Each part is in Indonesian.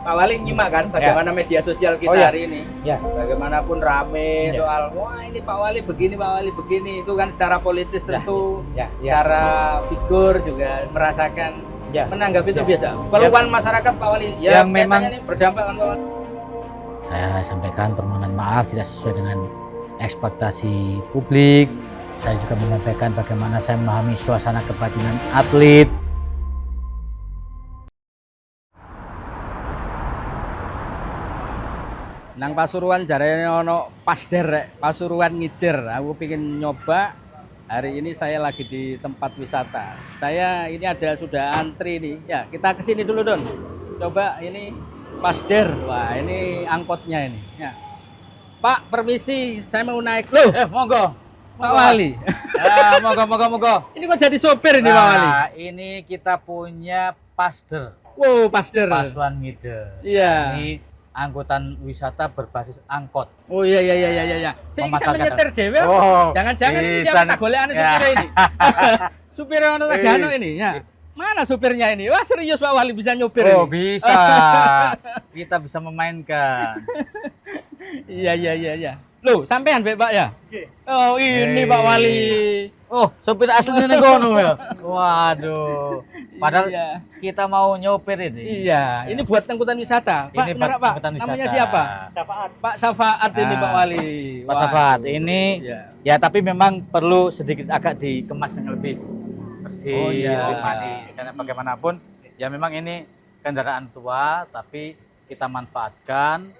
Pak Wali nyimak kan bagaimana media sosial kita hari ini. Ya. Bagaimanapun rame soal wah ini Pak Wali begini itu kan secara politis tentu, secara figur juga merasakan menanggapi itu biasa. Keluhan masyarakat Pak Wali yang memang ini berdampak kan Pak Wali. Saya sampaikan permohonan maaf tidak sesuai dengan ekspektasi publik. Saya juga menyampaikan bagaimana saya memahami suasana kebatinan atlet. Nang Pasuruan jarene ono pasder rek, Pasuruan ngider. Aku pengen nyoba. Hari ini saya lagi di tempat wisata. Saya ini sudah antri nih. Ya, kita kesini dulu Don. Coba ini pasder. Wah, ini angkotnya ini. Ya. Pak, permisi, saya mau naik. Loh, monggo. Pak Wali. Ya, monggo. Ini kok jadi sopir ini Pak Wali? Ini kita punya pasder. Wow, pasder. Pasuruan ngider. Iya. Ini angkutan wisata berbasis angkot. Oh iya. Saya menyetir dewe. Jangan-jangan siapa tak golekane supir ini. Supir ono Tagano ini ya. Mana supirnya ini? Wah serius Pak Wali bisa nyupir Oh ini? bisa. Kita bisa memainkan. Iya. Loh, sampean Pak ya? Oh, ini Pak Wali. Oh, supir aslinya nih kono ya. Waduh. Padahal kita mau nyopir ini. Iya, ini buat angkutan wisata. Pak, Ini benar, Pak. angkutan wisata. Namanya siapa? Safaat. Pak Safaat ini Pak Wali. Pak Safaat ini ya tapi memang perlu sedikit agak dikemas yang lebih bersih, lebih manis. Karena bagaimanapun ya memang ini kendaraan tua tapi kita manfaatkan.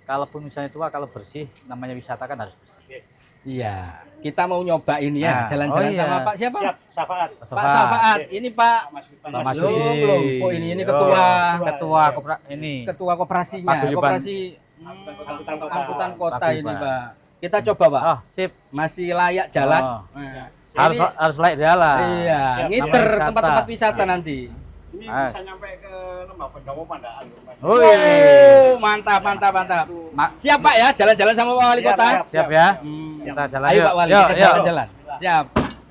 Kalaupun misalnya tua kalau bersih namanya wisata kan harus bersih. Iya, kita mau nyoba ini ya, jalan-jalan sama Pak siapa? Safaat. Pak Safaat. Ini Pak Masudi. Belum. Oh ini ketua ketua koperasinya. Koperasi angkutan kota ini Pak. Kita coba Pak. Oh, sip. Masih layak jalan. Harus layak jalan. Iya, ngiter tempat-tempat wisata nanti. Ini bisa nyampe ke Lembah Pendawa Pandaan loh, Mas. Oh, mantap. Siap Pak ya, jalan-jalan sama Pak Wali Kota. Siap ya. Kita jalan. Ayo Pak Wali, kita jalan-jalan. Siap.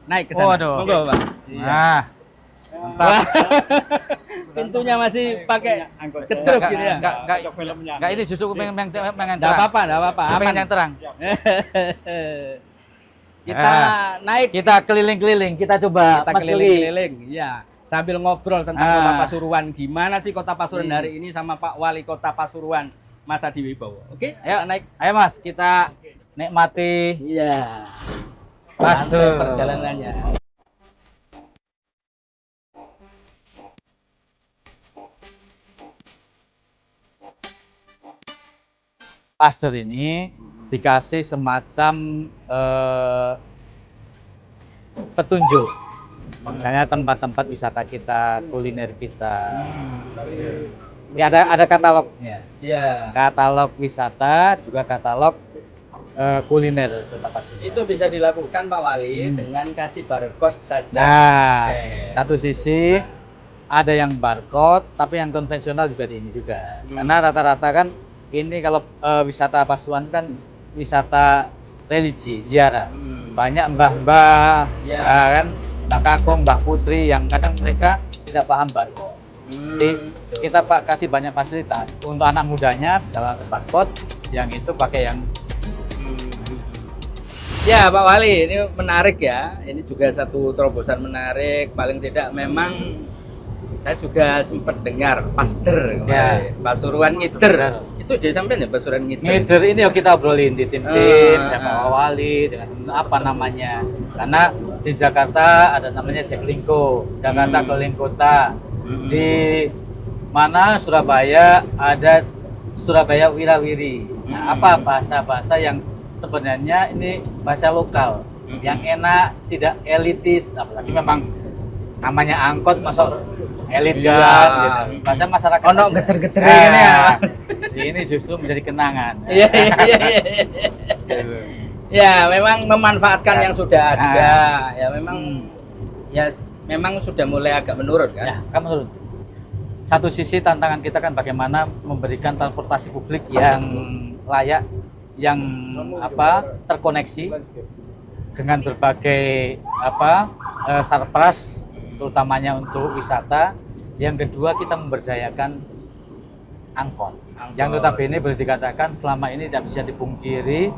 Naik ke sana. Waduh. Monggo Pak. Nah. Wah. Pintunya masih pakai gedruk gini ya. Enggak ini justru pengen terang. Enggak apa-apa. Pengen yang terang. Kita naik. Kita keliling-keliling, kita coba Kita keliling-keliling. Iya. Sambil ngobrol tentang Kota Pasuruan. Gimana sih Kota Pasuruan hari ini sama Pak Wali Kota Pasuruan Mas Adi Wibowo. Oke, ayo naik. Ayo Mas, kita nikmati. Iya. Pasder perjalanannya. Pasder ini dikasih semacam petunjuk. Misalnya tempat-tempat wisata kita, kuliner kita. Ya ada katalognya. Iya. Katalog wisata juga katalog kuliner tempat. Itu bisa dilakukan Pak Wali dengan kasih barcode saja. Nah, satu sisi ada yang barcode, tapi yang konvensional juga di ini juga. Karena rata-rata kan ini kalau wisata Pasuruan kan wisata religi, ziarah. Banyak mbah-mbah, kan, Mbak Kakung, Mbak Putri yang kadang mereka tidak paham barcode. Jadi kita kasih banyak fasilitas untuk anak mudanya dalam barcode, yang itu pakai yang. Ya Pak Wali, ini menarik ya. Ini juga satu terobosan menarik. Paling tidak memang saya juga sempat dengar pasder, Pasuruan ngider. Itu dia sampean ya Pasuruan ngider. Ngider ini yuk kita obrolin di tim-tim sama Pak Wali dengan apa namanya. Karena di Jakarta ada namanya Jaklingko, Jakarta Keliling Kota. Di mana Surabaya ada Surabaya Wirawiri. Nah, apa bahasa-bahasa yang sebenarnya ini bahasa lokal yang enak, tidak elitis, apalagi memang namanya angkot masuk elit kan gitu. Bahasa masyarakat ono geter-geter ini ya. Ini justru menjadi kenangan. Iya. Ya, memang memanfaatkan yang sudah ada. Ya memang memang sudah mulai agak menurun kan? Ya, kan menurun. Satu sisi tantangan kita kan bagaimana memberikan transportasi publik yang layak, yang terkoneksi dengan berbagai sarpras, terutamanya untuk wisata. Yang kedua kita memberdayakan angkot. Angkot. Yang notabene boleh dikatakan selama ini tidak bisa dipungkiri,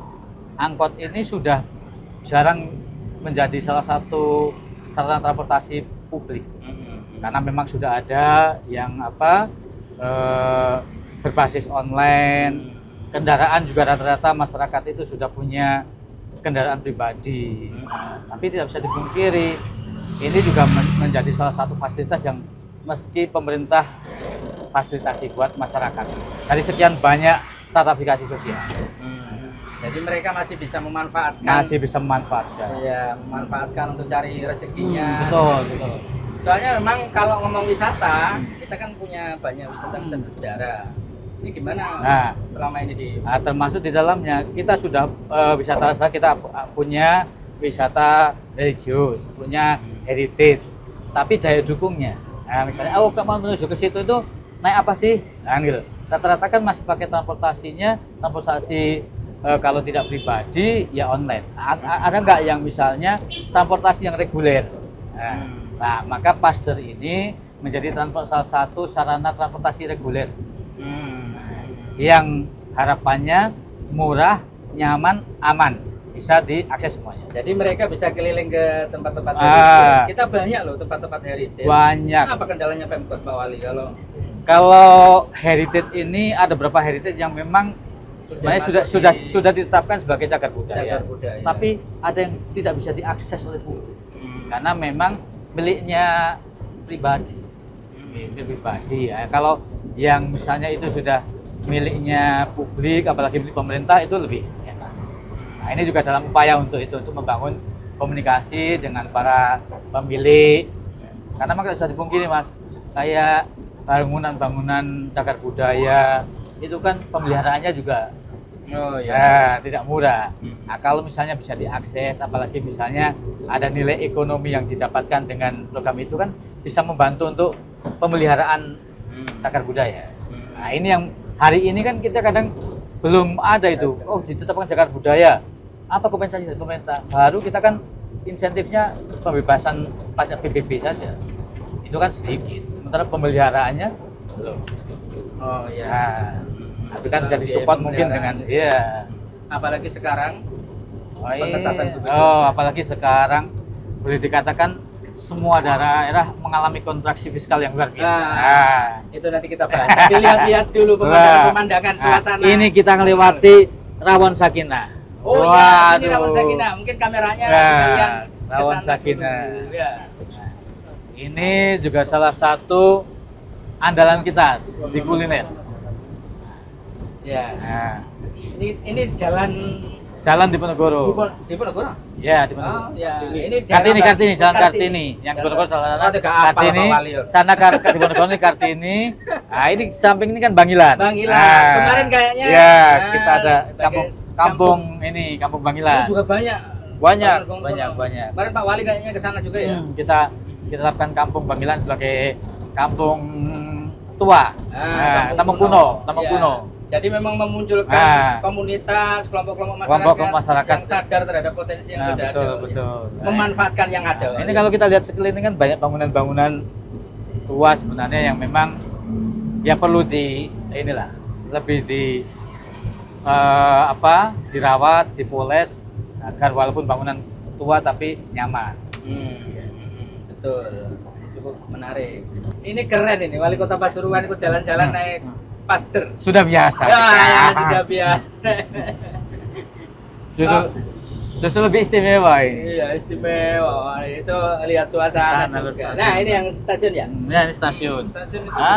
angkot ini sudah jarang menjadi salah satu sarana transportasi publik. Karena memang sudah ada yang berbasis online, kendaraan juga rata-rata masyarakat itu sudah punya kendaraan pribadi. Tapi tidak bisa dipungkiri, ini juga menjadi salah satu fasilitas yang meski pemerintah fasilitasi buat masyarakat. Dari sekian banyak stratifikasi sosial. Jadi mereka masih bisa memanfaatkan. Masih bisa memanfaatkan. Ya, memanfaatkan untuk cari rezekinya. Betul, betul. Soalnya memang kalau ngomong wisata, kita kan punya banyak wisata-wisata sejarah. Ini gimana selama ini di termasuk di dalamnya kita sudah kita punya wisata religius, punya heritage, tapi daya dukungnya. Nah, misalnya kamu menuju ke situ itu naik apa sih? Nah, gitu. Rata-rata kan masih pakai transportasi kalau tidak pribadi ya online. Ada nggak yang misalnya transportasi yang reguler? Nah, maka Pasder ini menjadi salah satu sarana transportasi reguler. Yang harapannya murah, nyaman, aman, bisa diakses semuanya. Jadi mereka bisa keliling ke tempat-tempat heritage. Kita banyak loh tempat-tempat heritage. Banyak. Apa kendalanya Pemkot Pak Wali kalau heritage ini ada beberapa heritage yang memang sebenarnya sudah ditetapkan sebagai cagar budaya. Tapi ada yang tidak bisa diakses oleh publik. Karena memang miliknya pribadi. Pribadi ya. Kalau yang misalnya itu sudah miliknya publik, apalagi milik pemerintah, itu lebih enak. Nah, ini juga dalam upaya untuk membangun komunikasi dengan para pemilik. Karena memang tidak bisa dipungkiri, Mas, kayak bangunan-bangunan cagar budaya itu kan pemeliharaannya juga tidak murah. Nah, kalau misalnya bisa diakses, apalagi misalnya ada nilai ekonomi yang didapatkan dengan program itu kan bisa membantu untuk pemeliharaan cagar budaya. Nah, ini yang hari ini kan kita kadang belum ada itu. Oh, ditetapkan cagar budaya. Apa kompensasi dari pemerintah? Baru kita kan insentifnya pembebasan pajak PBB saja. Itu kan sedikit. Sementara pemeliharaannya belum. Oh ya. Nah, tapi kan bisa disupport mungkin dengan apalagi sekarang apalagi sekarang boleh dikatakan semua daerah mengalami kontraksi fiskal yang luar biasa. Itu nanti kita bahas. Tapi lihat dulu pemandangan suasana. Ini kita melewati Rawon Sakinah. Ya, ini Rawon Sakinah. Mungkin kameranya yang Rawon Sakinah. Ini juga salah satu andalan kita di kuliner. Ya. Ini Jalan Diponegoro. Diponegoro? Ya, Diponegoro. Ini Kartini, Jalan Kartini. Yang Diponegoro Kartini. Sana Diponegoro ini Kartini. Nah, ini samping ini kan Bangilan. Kemarin kayaknya. Ya, kita ada kampung Bangilan. Ini juga banyak. Banyak. Kemarin Pak Wali kayaknya ke sana juga ya. Kita terapkan kampung Bangilan sebagai kampung tua. Kampung kuno. Jadi memang memunculkan komunitas, kelompok-kelompok masyarakat yang sadar terhadap potensi yang sudah ada. Betul. Memanfaatkan yang ada. Ini kalau kita lihat sekeliling kan banyak bangunan-bangunan tua sebenarnya yang memang ya perlu lebih dirawat, dipoles agar walaupun bangunan tua tapi nyaman. Betul. Cukup menarik. Ini keren ini, Wali Kota Pasuruan ikut jalan-jalan naik Pasder. Sudah biasa. Sudah biasa. Justru lebih istimewa ini. Iya, istimewa. So, lihat suasana juga. Nah, ini yang stasiun ya? Ini stasiun.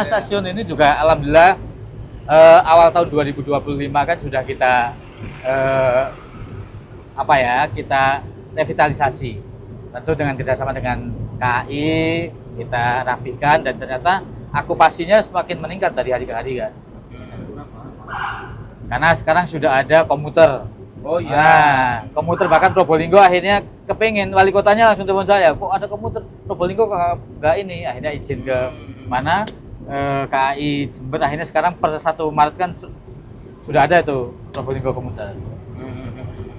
Stasiun ini juga alhamdulillah awal tahun 2025 kan sudah kita kita revitalisasi. Tentu dengan kerjasama dengan KAI, kita rapikan dan ternyata okupasinya semakin meningkat dari hari ke hari kan. Karena sekarang sudah ada komuter. Komuter bahkan Probolinggo akhirnya kepengen, wali kotanya langsung telepon saya, kok ada komuter Probolinggo nggak ini, akhirnya izin ke mana KAI Jember, akhirnya sekarang per 1 Maret kan sudah ada itu Probolinggo komuter.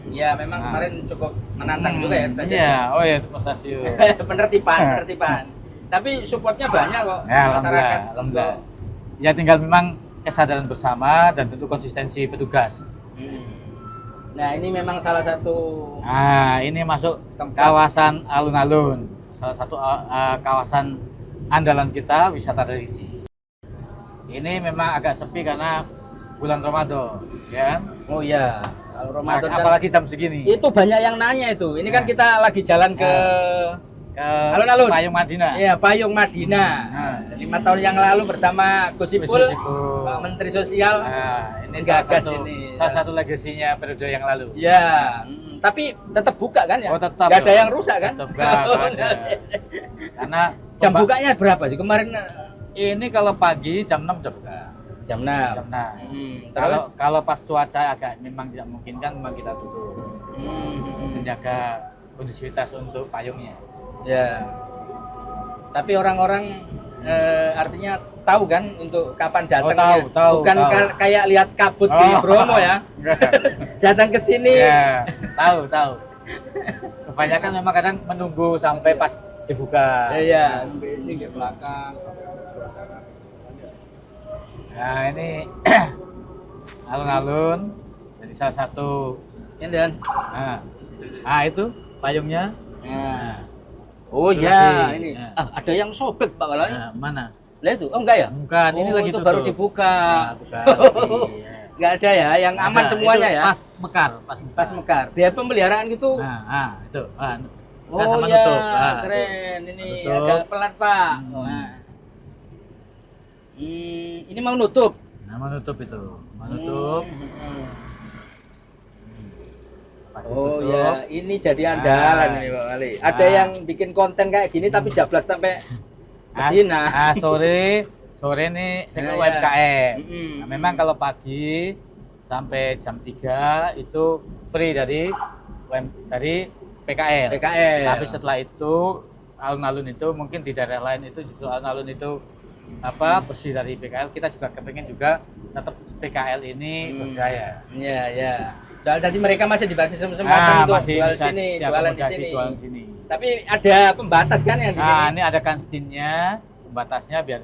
Ya memang kemarin cukup menantang juga ya stasiun. Iya, stasiun. penertiban. Tapi supportnya banyak kok ya, masyarakat. Alhamdulillah. Ya tinggal memang kesadaran bersama dan tentu konsistensi petugas. Nah, ini memang salah satu Nah, ini masuk tempat. kawasan alun-alun, salah satu kawasan andalan kita wisata religi. Ini memang agak sepi karena bulan Ramadan, ya. Oh iya, kalau Ramadan kan Apalagi jam segini. itu banyak yang nanya itu. Ini kan Nah. kita lagi jalan ke Ke Alun-alun. Payung Madinah. Iya, Payung Madinah. Nah. 5 tahun yang lalu bersama Gus Ipul, Ipul. Pak Menteri Sosial. Nah, ini Gagas ini. salah satu legasinya periode yang lalu. Ya, tapi tetap buka kan ya? Oh, tetap. Nggak ada dong. yang rusak kan? Tetap nggak ada. Karena Jam bukanya berapa sih? Kemarin ini kalau pagi jam 6 udah buka. jam 6. Jam 6. Terus Kalau pas cuaca agak memang tidak memungkinkan, memang kita tutup. Menjaga kondusivitas untuk payungnya. ya. Tapi orang-orang artinya tahu kan untuk kapan datangnya. tahu, Bukan tahu. kayak lihat kabut di Bromo ya. Datang ke sini. Ya, tahu. Kebanyakan memang kadang menunggu sampai pas dibuka. Iya, di belakang. Nah, ini alun-alun jadi salah satu. Ini Dan. Nah, itu payungnya. Nah. Oh Itu ya, lagi. ini. Ya. Ada yang sobek Pak Walai. Nah, mana? Lah itu. Oh enggak ya? Bukan, ini Oh, lagi itu tutup. baru dibuka. Nah, bukan. Iya. Enggak ada ya, yang aman Ada, semuanya itu ya. Pas mekar. Pas mekar. Biaya pemeliharaan gitu. Nah, itu. Oh sama ya, nutup. Nah, keren. Ini Nutup. agak pelan Pak. Hmm. Ini mau nutup. Nah, menutup itu. Menutup. Pas Oh ditutup. ya, ini jadi andalan Nah. ini Pak Wali. Ada Nah. yang bikin konten kayak gini tapi jablas sampai Medina. Sore nih saya ke Nah, ya. UMKM. Mm-mm. Nah, memang kalau pagi sampai jam 3 itu free dari PKL. PKL. Tapi setelah itu alun-alun itu mungkin di daerah lain itu justru alun-alun itu bersih dari PKL. Kita juga kepengen juga tetap PKL ini berjaya. Iya, iya. Soal tadi mereka masih dibagi kesempatan untuk masih jual bisa sini, jualan di diakomodasi sini. jualan di sini. Tapi ada pembatas kan yang di Nah, sini? ini ada kantinnya, pembatasnya biar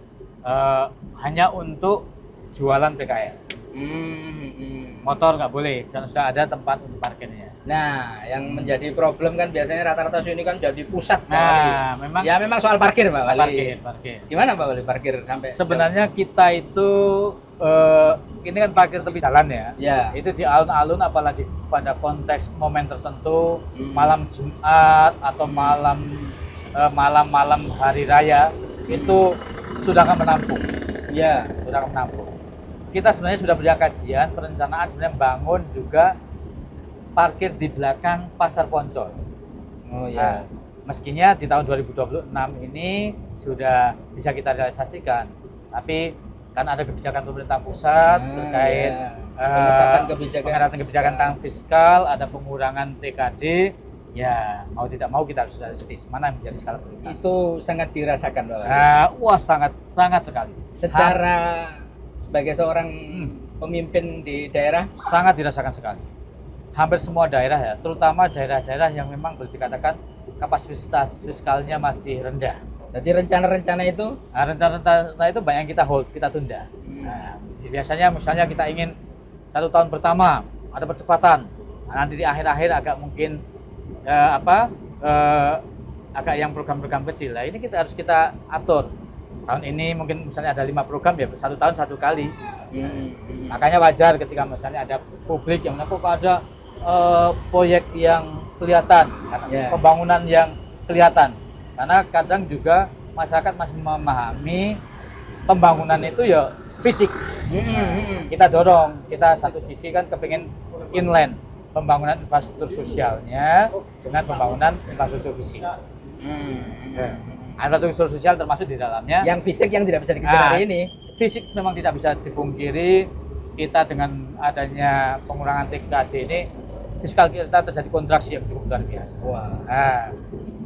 hanya untuk jualan PKL. Motor nggak boleh, karena sudah ada tempat untuk parkirnya. Nah, yang menjadi problem kan biasanya rata-rata sini kan jadi pusat Pak Nah, Wali. memang Ya memang soal parkir Pak Wali. parkir. Gimana Pak Wali parkir sampai? Sebenarnya kita itu ini kan parkir tepi jalan ya. Ya. Itu di alun-alun apalagi pada konteks momen tertentu, Hmm. malam Jumat atau malam hari raya itu sudah akan menampung. Ya. Sudah akan menampung. Kita sebenarnya sudah punya kajian perencanaan sebenarnya bangun juga parkir di belakang Pasar Poncol. Oh Nah, ya. meskinya di tahun 2026 ini sudah bisa kita realisasikan, tapi kan ada kebijakan pemerintah pusat terkait ya. Pengetatan kebijakan. pengetatan kebijakan tentang fiskal, ada pengurangan TKD. Ya, mau tidak mau kita harus realistis. Mana yang menjadi skala prioritas? Itu sangat dirasakan Pak Wali. Wah, sangat sekali. Secara sebagai seorang Hmm. pemimpin di daerah, Sangat dirasakan sekali. Hampir semua daerah ya, terutama daerah-daerah yang memang boleh dikatakan kapasitas fiskalnya masih rendah. jadi rencana-rencana itu Nah, rencana-rencana itu banyak yang kita hold, kita tunda. Nah, biasanya misalnya kita ingin 1 tahun pertama ada percepatan, nah, nanti di akhir-akhir agak mungkin agak yang program-program kecil. Nah, ini kita harus kita atur. Tahun ini mungkin misalnya ada 5 program ya 1 tahun 1 kali. Makanya wajar ketika misalnya ada publik yang kok ada proyek yang kelihatan, Ya. pembangunan yang kelihatan. Karena kadang juga masyarakat masih memahami pembangunan itu ya fisik. Kita dorong, kita satu sisi kan kepingin inland, pembangunan infrastruktur sosialnya dengan pembangunan infrastruktur fisik. Infrastruktur sosial termasuk di dalamnya. yang fisik yang tidak bisa dikejar hari ini. Fisik memang tidak bisa dipungkiri, kita dengan adanya pengurangan TKD ini fiskal kita terjadi kontraksi yang cukup luar biasa. Wah, Nah,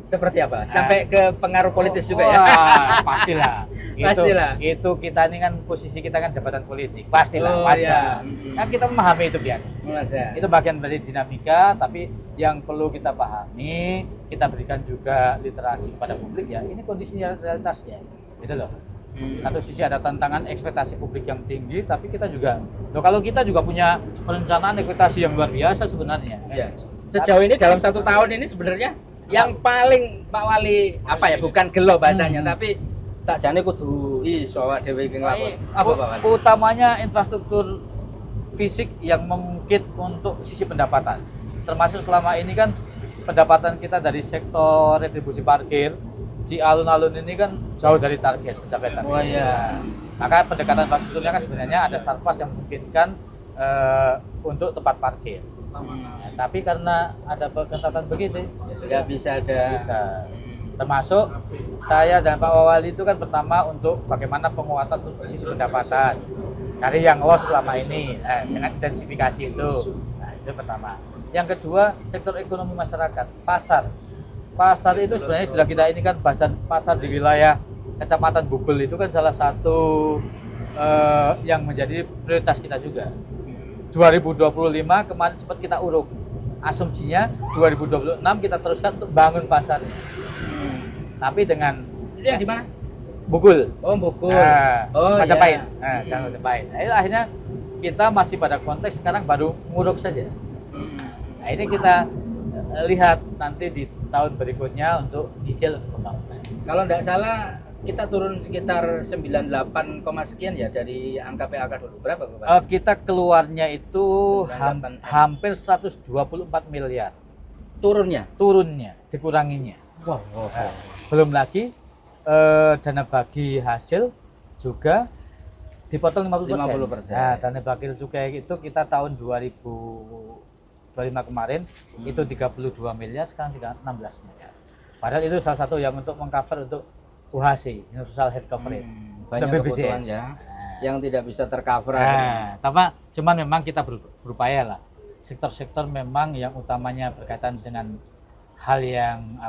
seperti apa? Sampai ke pengaruh politis juga ya? wah, pastilah. Pastilah. Itu kita ini kan posisi kita kan jabatan politik, pastilah Oh, wajar. ya. Kan kita memahami itu biasa. Mas, ya. Itu bagian dari dinamika, tapi yang perlu kita pahami, kita berikan juga literasi kepada publik ya. Ini kondisinya realitasnya, gitu loh. Satu sisi ada tantangan ekspektasi publik yang tinggi, tapi kita juga, kalau kita juga punya perencanaan ekspektasi yang luar biasa sebenarnya. Iya. Sejauh ini dalam 1 tahun ini sebenarnya yang paling Pak Wali apa ya, bukan gelo bahasanya, tapi sakjane kudu iso awake dhewe iki nglakoni. Apa Pak Wali? Utamanya infrastruktur fisik yang memungkinkan untuk sisi pendapatan. Termasuk selama ini kan pendapatan kita dari sektor retribusi parkir di alun-alun ini kan jauh dari target pencapaian. Oh iya. Maka pendekatan infrastrukturnya kan sebenarnya ada sarpas yang memungkinkan untuk tempat parkir. Nah, tapi karena ada pengetatan begitu, ya sudah Nggak bisa ada. bisa. Termasuk saya dan Pak Wali itu kan pertama untuk bagaimana penguatan untuk sisi pendapatan dari yang loss selama ini dengan intensifikasi itu. Nah, itu pertama. Yang kedua, sektor ekonomi masyarakat, pasar. Pasar itu sebenarnya sudah kita ini kan pasar di wilayah Kecamatan Bugul itu kan salah satu yang menjadi prioritas kita juga. 2025 kemarin sempat kita uruk. Asumsinya 2026 kita teruskan untuk bangun pasar. Tapi dengan Itu yang di mana? Bugul. Oh, Bogor. Nah, Oh, Majapahit. iya. Nah, jangan Majapahit. Nah, itu akhirnya kita masih pada konteks sekarang baru nguruk saja. Nah, ini kita lihat nanti di tahun berikutnya untuk nyicil untuk pembangunan. Kalau nggak salah kita turun sekitar 98, sekian ya dari angka PAK dulu. Berapa Pak? Kita keluarnya itu 98 M. hampir 124 miliar. Turunnya? Turunnya, dikuranginya. Wow. Nah, belum lagi dana bagi hasil juga dipotong 50%. 50%. Nah, dana bagi cukai itu kita tahun 2025 kemarin itu 32 miliar, sekarang 16 miliar. Padahal itu salah satu yang untuk mengcover untuk UHC, Universal Health Coverage. Banyak untuk kebutuhan BPJS. ya yang tidak bisa tercover. Nah, cuman memang kita berupaya lah. Sektor-sektor memang yang utamanya berkaitan dengan hal yang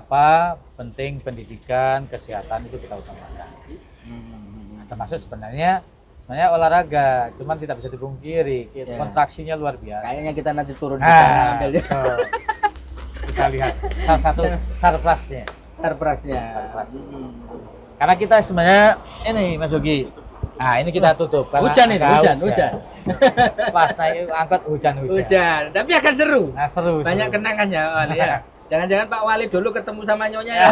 penting, pendidikan, kesehatan itu kita utamakan. Termasuk sebenarnya olahraga, cuman tidak bisa dipungkiri kontraksinya luar biasa. Kayaknya kita nanti turun di sana ambilnya. Kita lihat salah satu surplusnya. Karena kita sebenarnya ini Mas Yogi. Nah, ini kita tutup. Hujan ini, hujan. Pas naik angkot hujan. Tapi akan seru. Nah, seru. Banyak kenangan ya, Wali ya. Jangan-jangan Pak Wali dulu ketemu sama nyonya ya.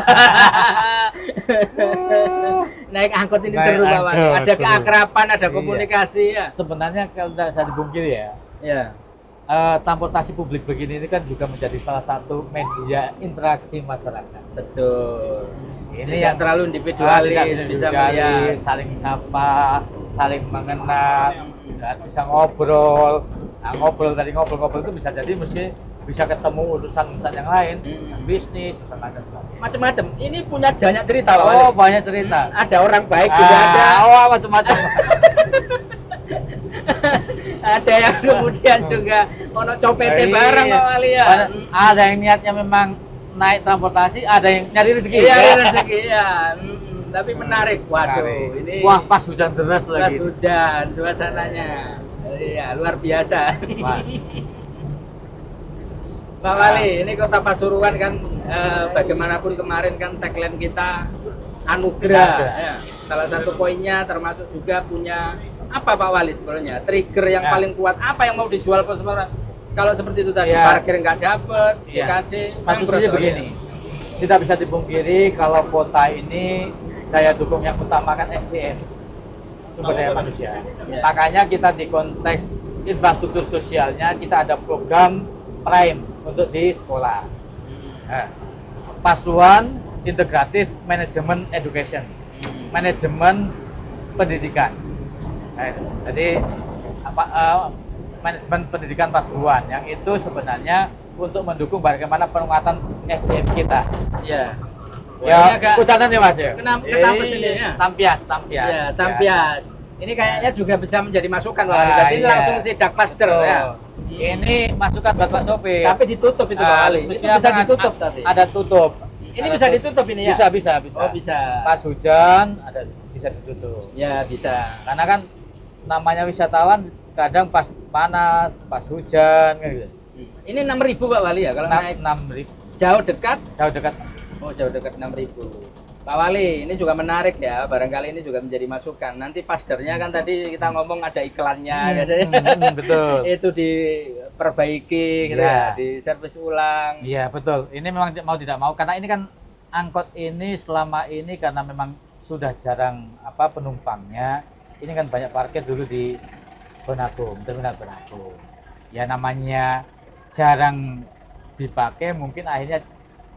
Naik angkot ini seru Pak Wali. Ada keakraban, ada komunikasi ya. Sebenarnya kalau tidak bisa dipungkiri ya. Ya. Transportasi publik begini ini kan juga menjadi salah satu media interaksi masyarakat. Betul. Ini Tidak yang terlalu individualis, bisa melihat, saling sapa, saling mengenal, bisa ngobrol. Nah, ngobrol itu bisa jadi mesti bisa ketemu urusan-urusan yang lain, bisnis, dan sebagainya. macam-macam. Ini punya banyak cerita Pak Wali. Oh, banyak cerita. Ada orang baik juga ada. Oh, macam-macam. Ada yang kemudian juga ono copete bareng Pak Wali ya. Ada yang niatnya memang naik transportasi, ada yang nyari rezeki. Iya, rezeki ya. Tapi menarik. Waduh, ini Wah, pas hujan deras pas lagi. hujan suasananya. Iya, luar biasa. Wah. Pak Wali, ini Kota Pasuruan kan bagaimanapun kemarin kan tagline kita anugerah. Ya. Salah satu poinnya termasuk juga punya apa Pak Wali sebenarnya? Trigger yang paling kuat apa yang mau dijual Pasuruan? Kalau seperti itu tadi, parkir nggak dapet, dikasih. Satu sisi begini, tidak bisa dipungkiri kalau kota ini daya dukung yang utama kan SDM, sumber daya manusia. Makanya kita di konteks infrastruktur sosialnya kita ada program Prime untuk di sekolah. Pasuruan Integratif Manajemen Education, manajemen pendidikan. Jadi manajemen pendidikan Pasuruan yang itu sebenarnya untuk mendukung bagaimana penguatan SDM kita. Iya. Ya, hujanan ya Mas ya. Kenapa sini ya? Tampias. Ya, Tampias. Ini kayaknya juga bisa menjadi masukan Pak Wali. Jadi langsung sidak pasder ya. Ini masukan buat Pak Sopir. Tapi ditutup itu Pak Wali. Itu bisa ditutup tapi. Ada tutup. Ini bisa ditutup ini ya? Bisa. Oh, bisa. Pas hujan bisa ditutup. Ya, bisa. Karena kan namanya wisatawan kadang pas panas, pas hujan kan gitu. Ini 6.000 Pak Wali ya kalau naik 6.000. jauh dekat. Jauh dekat. Oh, jauh dekat 6.000. Pak Wali, ini juga menarik ya, barangkali ini juga menjadi masukan. Nanti pasdernya kan tadi kita ngomong ada iklannya, katanya. Betul. Itu diperbaiki, gitu ya, diservis ulang. Iya betul. Ini memang mau tidak mau karena ini kan angkot ini selama ini karena memang sudah jarang penumpangnya. Ini kan banyak parkir dulu di Bonakum, terminal Bonakum. Ya namanya jarang dipakai, mungkin akhirnya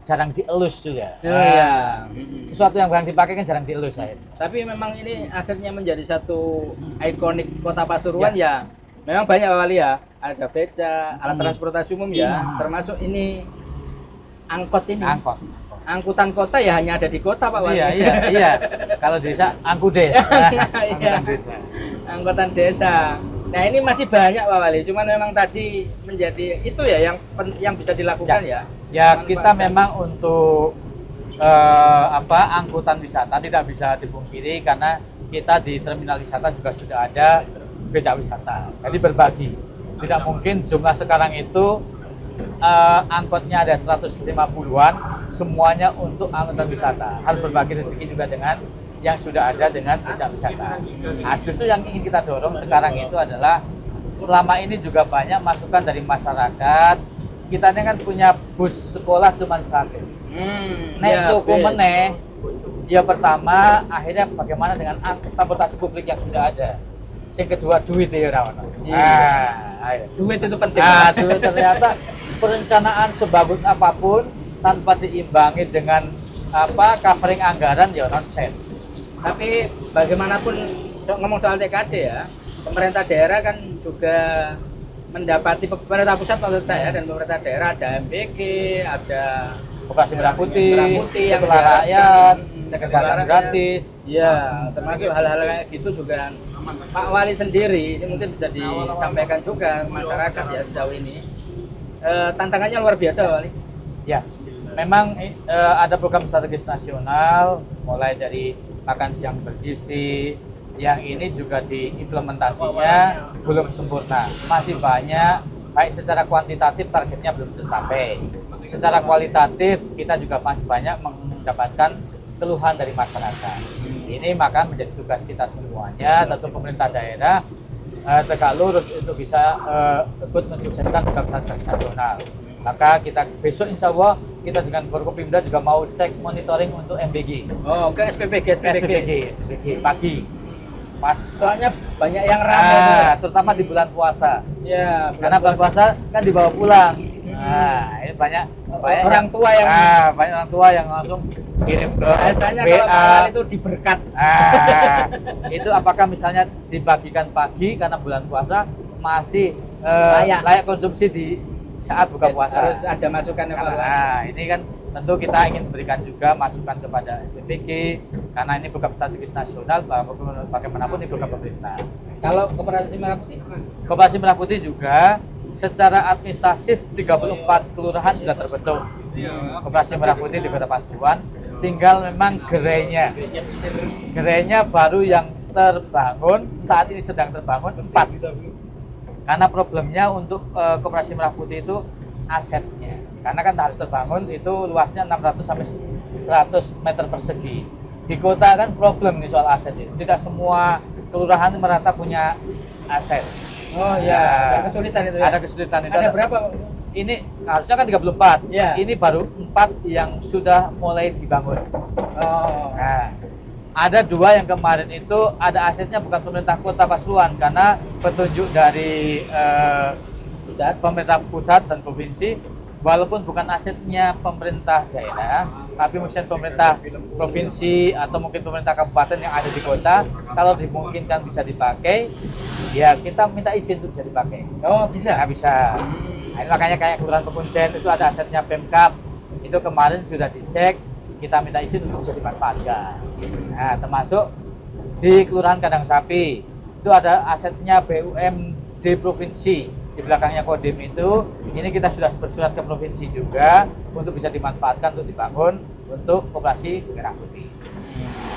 jarang dielus juga. Iya. Sesuatu yang jarang dipakai kan jarang dielus akhirnya. Tapi memang ini akhirnya menjadi satu ikonik Kota Pasuruan ya. Memang banyak Pak Wali ya. Ada beca, alat transportasi umum ya. Termasuk ini angkot ini. Angkutan kota ya hanya ada di kota Pak Wali. Iya. Kalau desa angkudes. Angkutan desa. Angkutan desa. Nah ini masih banyak Pak Wali. Cuman memang tadi menjadi itu ya yang bisa dilakukan ya. Ya kita memang untuk angkutan wisata tidak bisa dipungkiri karena kita di terminal wisata juga sudah ada becak wisata. Jadi berbagi. Tidak mungkin jumlah sekarang itu angkotnya ada 150-an semuanya untuk angkutan wisata. Harus berbagi rezeki juga dengan yang sudah ada dengan becak wisata. Nah, justru yang ingin kita dorong sekarang itu adalah selama ini juga banyak masukan dari masyarakat. Kita ini kan punya bus sekolah cuma satu. Itu kumeneh. Ya pertama, akhirnya bagaimana dengan transportasi publik yang sudah ada. Yang kedua duit ya Rawan. Duit itu penting. Nah, duit ternyata perencanaan sebagus apapun tanpa diimbangi dengan covering anggaran ya nonsense. Tapi bagaimanapun ngomong soal TKD ya, pemerintah daerah kan juga mendapati pemerintah pusat maksud saya dan pemerintah daerah ada MBG, ada Koperasi Merah Putih, yang sekolah rakyat, kesehatan gratis. Iya, termasuk hal-hal kayak gitu juga Pak Wali sendiri ini mungkin bisa disampaikan juga ke masyarakat ya sejauh ini. Tantangannya luar biasa Pak Wali. Ya, memang ada program strategis nasional mulai dari makan siang bergizi. Yang ini juga diimplementasinya belum sempurna, masih banyak, baik secara kuantitatif targetnya belum tercapai, secara kualitatif kita juga masih banyak mendapatkan keluhan dari masyarakat. Ini maka menjadi tugas kita semuanya, tentu pemerintah daerah tegak lurus untuk bisa ikut mensukseskan program strategis nasional. Maka kita besok insya Allah kita dengan Forkopimda juga mau cek monitoring untuk MBG. Oh, ke SPBG pagi. Soalnya banyak yang ramai terutama di bulan puasa. Ya, karena bulan puasa kan dibawa pulang. Nah, ini banyak orang tua yang banyak orang tua yang langsung kirim ke biasanya WA. kalau itu diberkat. Itu apakah misalnya dibagikan pagi karena bulan puasa masih layak konsumsi di saat buka puasa. Harus ada masukan Nah, ini kan tentu kita ingin berikan juga masukan kepada SPBG karena ini program strategis nasional, bagaimanapun ini program pemerintah. Kalau Koperasi Merah Putih? Koperasi Merah Putih juga secara administratif 34 kelurahan sudah terbentuk. Koperasi Merah Putih di Kota Pasuruan, tinggal memang gerainya baru yang terbangun, saat ini sedang terbangun 4. Karena problemnya untuk Koperasi Merah Putih itu asetnya. Karena kan harus terbangun itu luasnya 600 sampai 100 meter persegi. Di kota kan problem nih soal aset itu. Tidak semua kelurahan merata punya aset. Oh iya, ada kesulitan itu ya. Ada kesulitan itu. Ada berapa? Ini harusnya kan 34. Ya. Ini baru 4 yang sudah mulai dibangun. Oh. Nah, ada 2 yang kemarin itu ada asetnya bukan pemerintah Kota Pasuruan karena petunjuk dari pemerintah pusat dan provinsi. Walaupun bukan asetnya pemerintah daerah, tapi mungkin pemerintah provinsi atau mungkin pemerintah kabupaten yang ada di kota, kalau dimungkinkan bisa dipakai, ya kita minta izin untuk bisa dipakai. Oh bisa? Nggak bisa. Nah, ini makanya kayak Kelurahan Pekunjen itu ada asetnya Pemkab, itu kemarin sudah dicek, kita minta izin untuk bisa dimanfaatkan. Nah, termasuk di Kelurahan Kandang Sapi, itu ada asetnya BUMD provinsi. Di belakangnya Kodim itu, ini kita sudah bersurat ke provinsi juga untuk bisa dimanfaatkan untuk dibangun untuk Koperasi Merah Putih.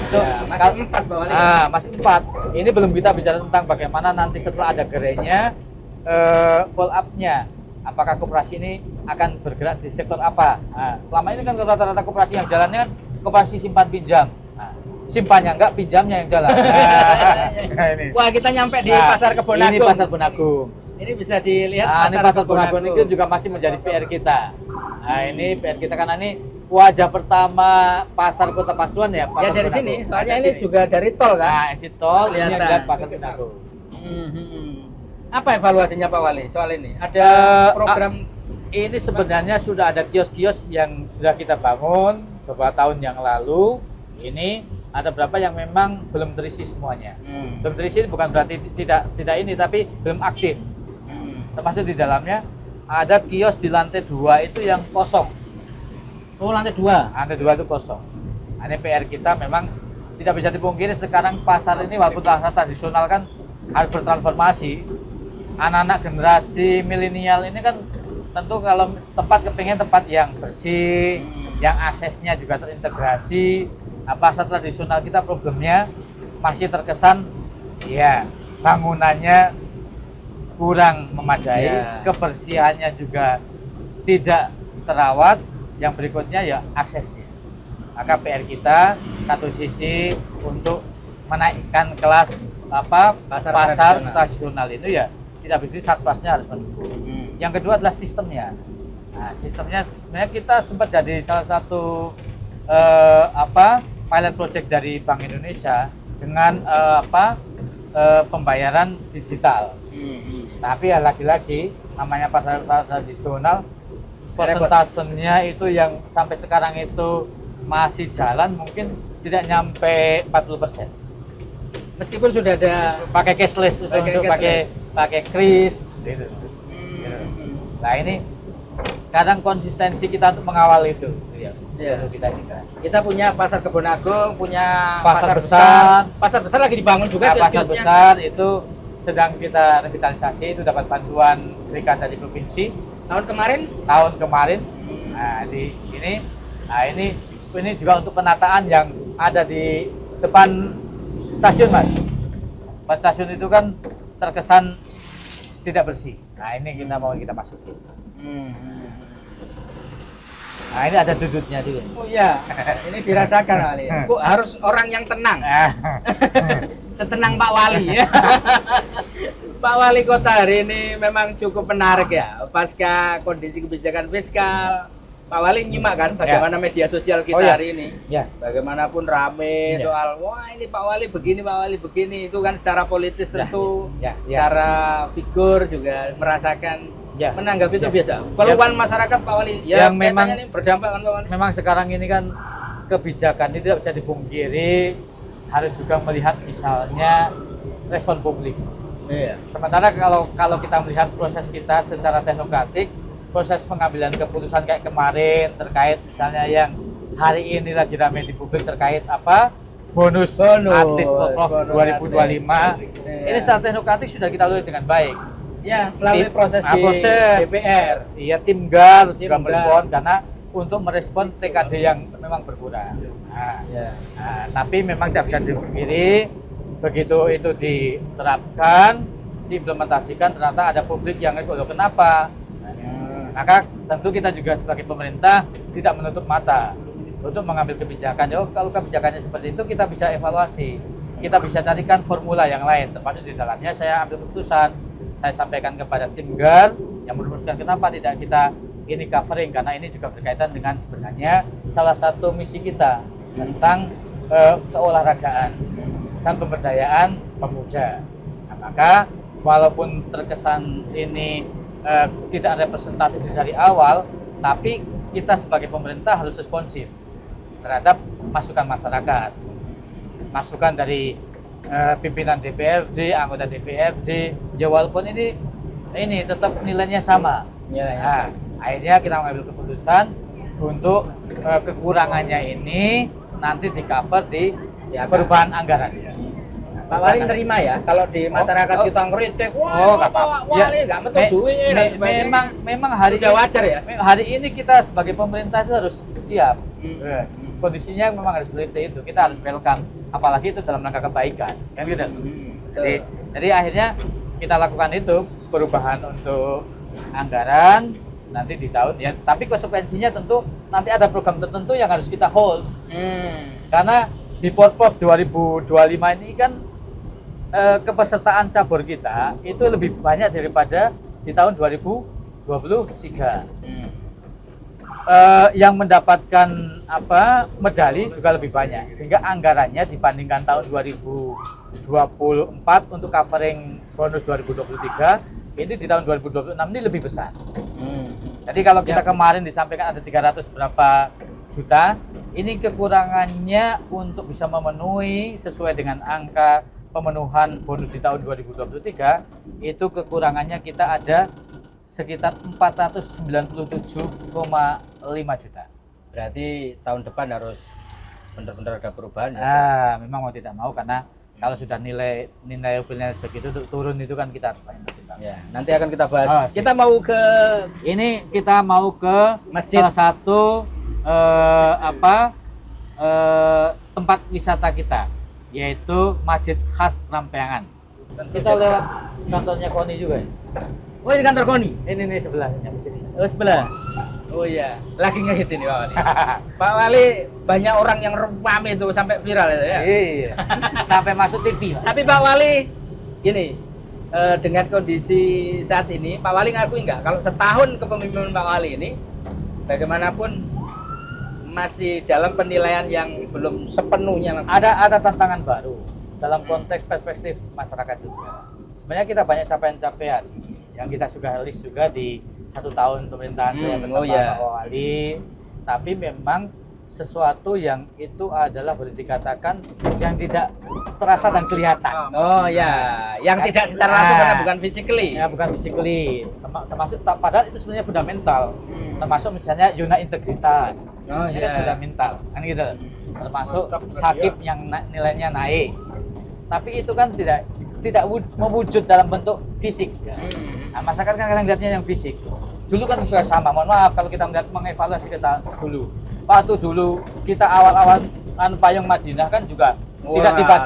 Itu ya, masih 4 Pak Wali. Masih 4. Ini belum kita bicara tentang bagaimana nanti setelah ada gerainya follow up-nya. Apakah koperasi ini akan bergerak di sektor apa? Nah, selama ini kan rata-rata koperasi yang jalannya kan koperasi simpan pinjam. Nah, simpannya enggak, pinjamnya yang jalan. Nah, ini. Wah, kita nyampe di Nah, Pasar Kebon ini Agung. Pasar Kebon Agung. Ini bisa dilihat Nah, ini Pasar Kebon Agung itu juga masih menjadi PR kita. Nah, ini PR kita karena ini wajah pertama pasar Kota Pasuruan ya. Ya Pasar dari Kebon sini, Agung. soalnya Nah, ini dari juga dari tol sini. kan. Nah, exit tol ini yang Kelihatan. lihat Pasar Kebon Agung. Apa evaluasinya Pak Wali soal ini? Ada program Ini sebenarnya sudah ada kios-kios yang sudah kita bangun beberapa tahun yang lalu. Ini ada berapa yang memang belum terisi semuanya. Belum terisi bukan berarti tidak ini, tapi belum aktif. Termasuk di dalamnya ada kios di lantai 2 itu yang kosong. Oh, lantai 2. Lantai 2 itu kosong. Ini PR kita memang tidak bisa dipungkiri sekarang pasar ini walaupun pasar tradisional kan harus bertransformasi. Anak-anak generasi milenial ini kan tentu kalau tempat kepengen tempat yang bersih, yang aksesnya juga terintegrasi. Nah, pasar tradisional kita problemnya masih terkesan ya bangunannya kurang memadai, kebersihannya juga tidak terawat. Yang berikutnya ya aksesnya. Maka PR kita satu sisi untuk menaikkan kelas pasar tradisional itu ya tidak bisa satpasnya harus mendukung. Yang kedua adalah sistemnya. Nah, sistemnya sebenarnya kita sempat jadi salah satu pilot project dari Bank Indonesia dengan pembayaran digital. Tapi ya lagi-lagi namanya pasar tradisional persentasenya itu yang sampai sekarang itu masih jalan mungkin tidak nyampe 40%. Meskipun sudah ada Pakai cashless itu untuk pakai kris gitu. Nah, ini kadang konsistensi kita untuk mengawal itu ya. Itu kita punya Pasar Kebon Agung, punya Pasar besar. Pasar besar lagi dibangun juga. Pasar besar itu sedang kita revitalisasi, itu dapat bantuan berikan dari provinsi tahun kemarin. Nah, ini juga untuk penataan yang ada di depan stasiun, Mas. Depan stasiun itu kan terkesan tidak bersih. Nah, ini kita masukin. Nah, ini ada dudutnya juga. Oh iya, ini dirasakan Wali. Kok harus orang yang tenang. Setenang Pak Wali ya. Pak Wali Kota hari ini memang cukup menarik ya. Pasca kondisi kebijakan fiskal, Pak Wali nyimak kan bagaimana media sosial kita hari ini. Ya. Bagaimanapun rame soal wah ini Pak Wali begini itu kan secara politis tentu, secara figur juga merasakan menanggapi itu biasa. Keluhan masyarakat Pak Wali yang memang ini berdampak kan Pak Wali. Memang sekarang ini kan kebijakan ini tidak bisa dipungkiri, harus juga melihat misalnya respon publik. Iya. Sementara kalau kita melihat proses kita secara teknokratik, proses pengambilan keputusan kayak kemarin terkait misalnya yang hari ini lagi ramai di publik terkait bonus artis Pemprov 2025. Ini secara teknokratik sudah kita lalui dengan baik. Ya, melalui proses DPR. Iya, tim GAR juga merespon karena untuk merespon TKD yang memang berkurang. Tapi memang tidak bisa dipungkiri begitu itu diterapkan, diimplementasikan ternyata ada publik yang loh kenapa? Maka tentu kita juga sebagai pemerintah tidak menutup mata untuk mengambil kebijakan. Kalau kebijakannya seperti itu kita bisa evaluasi, kita bisa carikan formula yang lain. Termasuk di dalamnya saya ambil keputusan, saya sampaikan kepada tim GAR yang merumuskan kenapa tidak kita ini covering karena ini juga berkaitan dengan sebenarnya salah satu misi kita tentang keolahragaan dan pemberdayaan pemuda. Nah, maka walaupun terkesan ini tidak representatif dari awal, tapi kita sebagai pemerintah harus responsif terhadap masukan masyarakat, masukan dari pimpinan DPRD, anggota DPRD. Ya walaupun ini tetap nilainya sama. Nah, akhirnya kita mengambil keputusan untuk kekurangannya ini nanti di cover di perubahan anggaran. Pak Wali nerima ya kalau di masyarakat kita ngeritik, Pak Wali nggak betul duit. Memang hari sudah wajar ya. Hari ini kita sebagai pemerintah itu harus siap. Kondisinya memang harus seperti itu. Kita harus welcome, apalagi itu dalam rangka kebaikan, kan gitu. Jadi akhirnya kita lakukan itu perubahan untuk anggaran nanti di tahun ya. Tapi konsekuensinya tentu nanti ada program tertentu yang harus kita hold. Karena di Porprov 2025 ini kan kepesertaan cabur kita itu lebih banyak daripada di tahun 2023. Yang mendapatkan medali juga lebih banyak, sehingga anggarannya dibandingkan tahun 2024 untuk covering bonus 2023 ini di tahun 2026 ini lebih besar. Jadi kalau kita kemarin disampaikan ada 300 berapa juta, ini kekurangannya untuk bisa memenuhi sesuai dengan angka pemenuhan bonus di tahun 2023 itu kekurangannya kita ada sekitar 497,5 juta. Berarti tahun depan harus benar-benar ada perubahan ya. Memang mau tidak mau karena kalau sudah nilai seperti itu untuk turun itu kan kita harus banyak pertimbangan. Ya, nanti akan kita bahas. Oh, kita mau ke kita mau ke masjid, salah satu tempat wisata kita, yaitu Masjid Khas Rampeangan. Kita lewat kantornya KONI juga ya. Oh, ini kantor KONI. Ini nih sebelahnya di sini. Oh, sebelah. Oh iya, lagi ngehit ini Pak Wali. Pak Wali banyak orang yang rame itu sampai viral itu ya. Iya. Sampai masuk TV. Tapi Pak Wali gini, dengan kondisi saat ini, Pak Wali ngakui nggak kalau setahun kepemimpinan Pak Wali ini bagaimanapun masih dalam penilaian yang belum sepenuhnya Ada tantangan baru dalam konteks perspektif masyarakat juga. Sebenarnya kita banyak capaian-capaian yang kita sudah list juga di 1 tahun pemerintahan saya bersama Pak Wali. Tapi memang sesuatu yang itu adalah boleh dikatakan yang tidak terasa dan kelihatan. Oh ya, yang tidak secara langsung karena bukan physically. Ya, bukan physically. Termasuk padahal itu sebenarnya fundamental. Termasuk misalnya zona integritas. Oh Ini iya. kan fundamental. Kan gitu. Termasuk sakit yang nilainya naik. Tapi itu kan tidak mewujud dalam bentuk fisik. Nah, masyarakat kan kadang lihatnya yang fisik. Dulu kan sudah sama. Mohon maaf kalau kita mengevaluasi kita dulu. Waktu dulu kita awal-awal payung Madinah kan juga tidak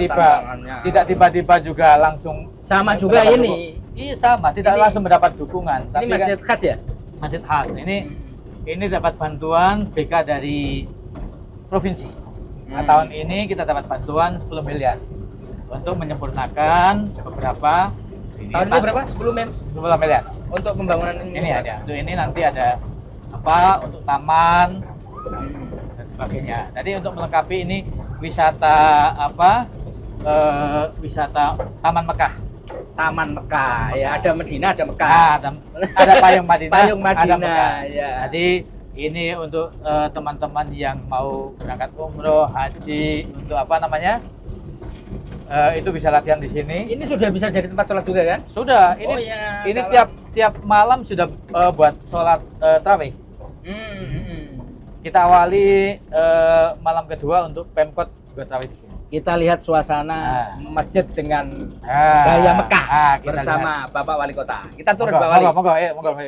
tiba-tiba juga langsung sama juga ini. Iya sama, tidak langsung mendapat dukungan. Ini masjid khas ya? Masjid khas. Ini dapat bantuan BK dari provinsi. Nah, tahun ini kita dapat bantuan 10 miliar untuk menyempurnakan beberapa. Tahun ini berapa? 10 miliar. Untuk pembangunan Ini ada. Untuk ini nanti ada untuk taman dan sebagainya. Jadi untuk melengkapi ini wisata wisata Taman Mekah. Taman Mekah ya, ada Medina, ada Mekah. Ada payung Madinah. Payung ada Madinah Mekah. ya. Jadi ini untuk teman-teman yang mau berangkat umroh, haji, untuk itu bisa latihan di sini. Ini sudah bisa jadi tempat sholat juga kan? Sudah. Ini tiap malam sudah buat sholat tarawih. Kita awali malam kedua untuk Pemkot juga tarawih di sini. Kita lihat suasana masjid dengan gaya Mekah bersama Bapak Wali Kota. Kita turun Pak Wali. Monggo.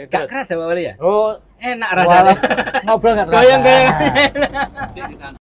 Gak keras ya Pak Wali ya? Oh, Enak rasanya. ngobrol nggak terasa. Goyang-goyang.